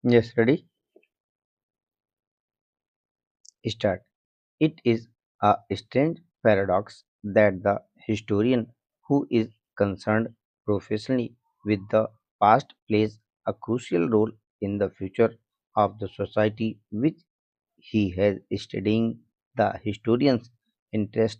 Yes, ready? Start. It is a strange paradox that the historian who is concerned professionally with the past plays a crucial role in the future of the society which he has studying. The historian's interest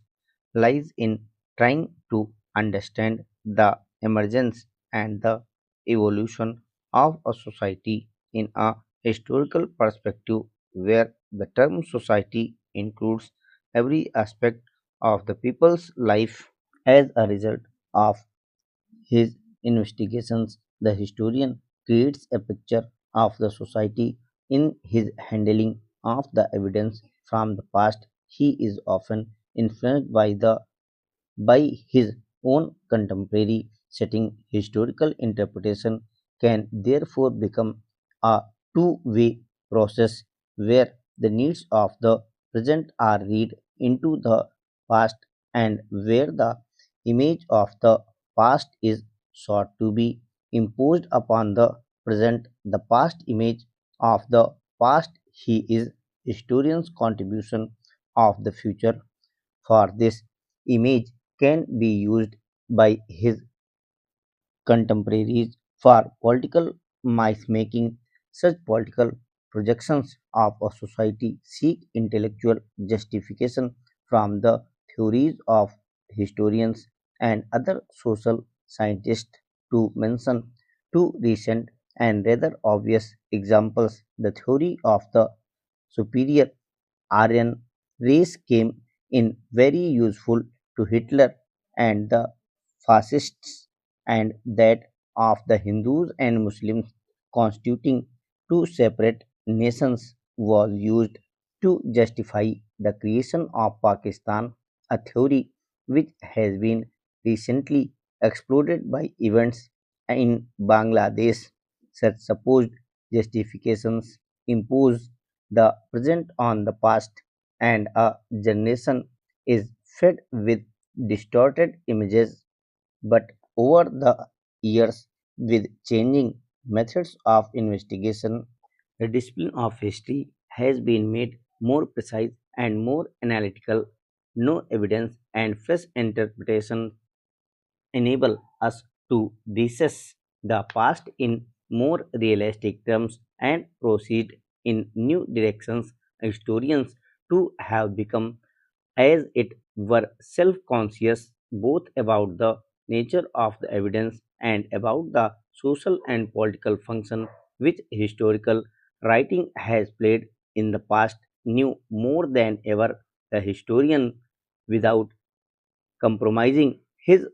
lies in trying to understand the emergence and the evolution of a society in a historical perspective where the term society includes every aspect of the people's life. As a result of his investigations, the historian creates a picture of the society in his handling of the evidence from the past. He is often influenced by his own contemporary setting. Historical interpretation can therefore become a two-way process where the needs of the present are read into the past and where the image of the past is sought to be imposed upon the present. The past image of the past he is historian's contribution of the future for this image can be used by his contemporaries for political making. Such political projections of a society seek intellectual justification from the theories of historians and other social scientists. To mention two recent and rather obvious examples, the theory of the superior Aryan race came in very useful to Hitler and the fascists, and that of the Hindus and Muslims constituting two separate nations was used to justify the creation of Pakistan, a theory which has been recently exploded by events in Bangladesh. Such supposed justifications impose the present on the past, and a generation is fed with distorted images. But over the years, with changing methods of investigation, the discipline of history has been made more precise and more analytical. No evidence and fresh interpretation enable us to recess the past in more realistic terms and proceed in new directions. Historians too have become, as it were, self conscious both about the nature of the evidence and about the social and political function which historical writing has played in the past. Knew more than ever the historian, without compromising his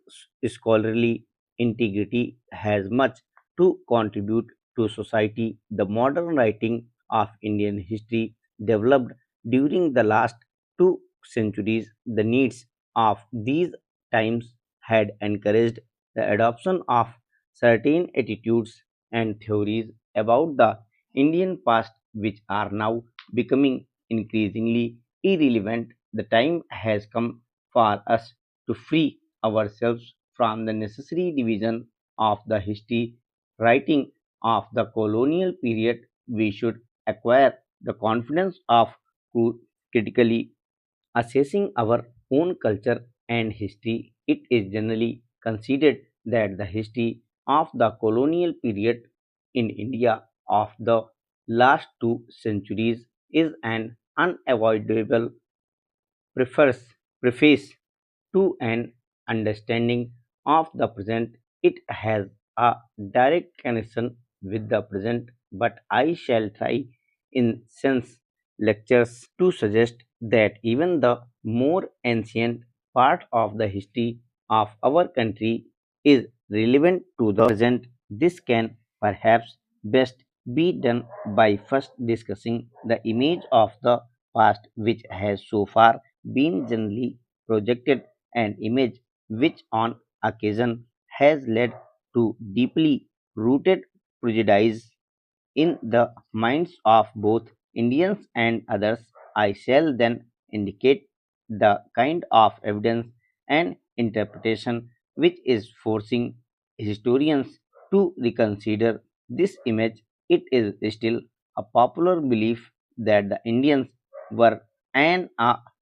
scholarly integrity, has much to contribute to society. The modern writing of Indian history developed during the last 2 centuries. The needs of these times had encouraged the adoption of certain attitudes and theories about the Indian past, which are now becoming increasingly irrelevant. The time has come for us to free ourselves from the necessary division of the history writing of the colonial period. We should acquire the confidence of critically assessing our own culture and history. It is generally considered that the history of the colonial period in India of the last 2 centuries is an unavoidable preface preface to an understanding of the present. It has a direct connection with the present, but I shall try in sense lectures to suggest that even the more ancient part of the history of our country is relevant to the present. This can perhaps best be done by first discussing the image of the past, which has so far been generally projected, an image which on occasion has led to deeply rooted prejudice in the minds of both Indians and others. I shall then indicate the kind of evidence and interpretation which is forcing historians to reconsider this image. it is still a popular belief that the Indians were an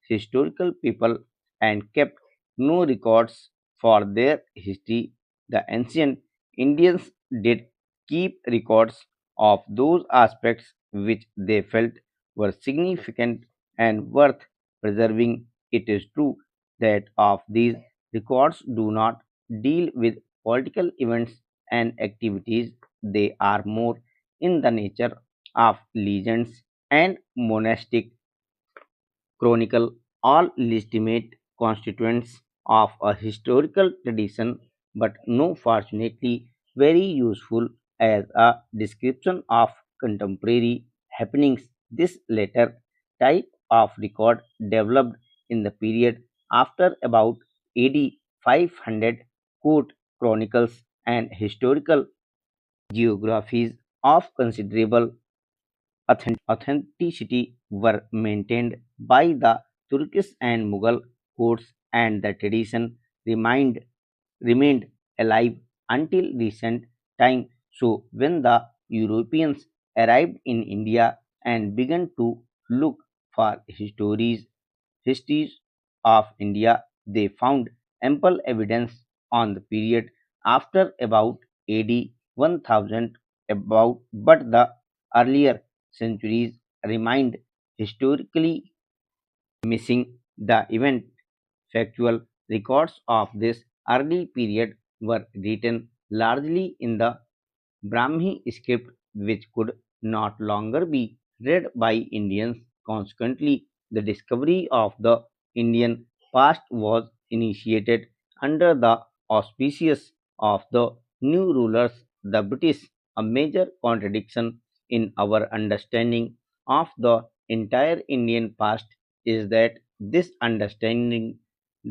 historical people and kept no records for their history. The ancient Indians did keep records of those aspects which they felt were significant and worth preserving. It is true that of these records do not deal with political events and activities. They are more in the nature of legends and monastic chronicle, all legitimate constituents of a historical tradition, but no fortunately very useful as a description of contemporary happenings. This latter type of record developed in the period after about AD 500 court chronicles and historical geographies of considerable authenticity were maintained by the Turkish and Mughal courts, and the tradition remained alive until recent time. So, when the Europeans arrived in India and began to look for histories of India, they found ample evidence on the period after about AD 1000 about, but the earlier centuries remained historically missing. The event factual records of this early period were written largely in the Brahmi script, which could not longer be read by Indians. Consequently, the discovery of the Indian past was initiated under the auspices of the new rulers, the British. A major contradiction in our understanding of the entire Indian past is that this understanding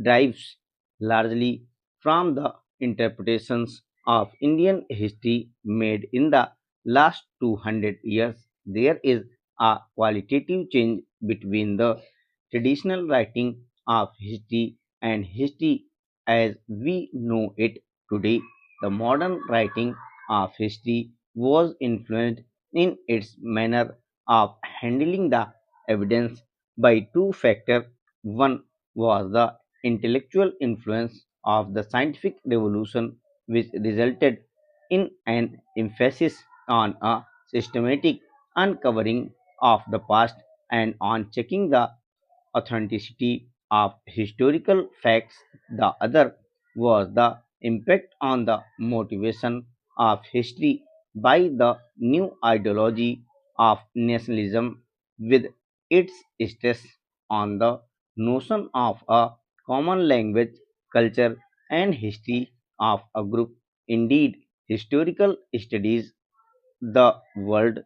derives largely from the interpretations of Indian history made in the last 200 years. There is a qualitative change between the traditional writing of history and history as we know it today. The modern writing of history was influenced in its manner of handling the evidence by two factors. One was the intellectual influence of the scientific revolution, which resulted in an emphasis on a systematic uncovering of the past and on checking the authenticity of historical facts. The other was the impact on the motivation of history by the new ideology of nationalism, with its stress on the notion of a common language, culture, and history of a group. Indeed, historical studies the world